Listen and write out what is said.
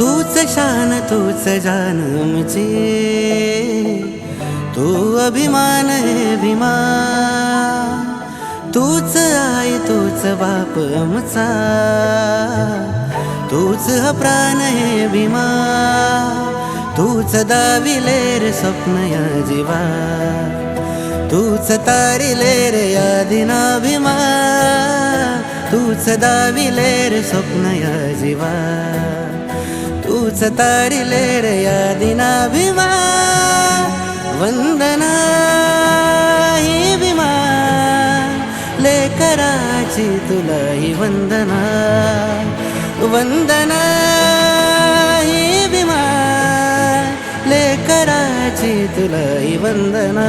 तूच शान तूच जान आमची, तू अभिमान है भीमा, तूच आई तूच बाप आमचा, तूच हा प्राण है भीमा, तूच दाविले रे स्वप्न या जीवा, तूच तारिले रे या दिना भीमा, तूच दाविले रे स्वप्न या जीवा, तूच तारिले रे या दिना भीमा. वंदना ही भीमा, लेकराची तुला ही वंदना, वंदना ही भीमा, लेकराची तुला ही वंदना.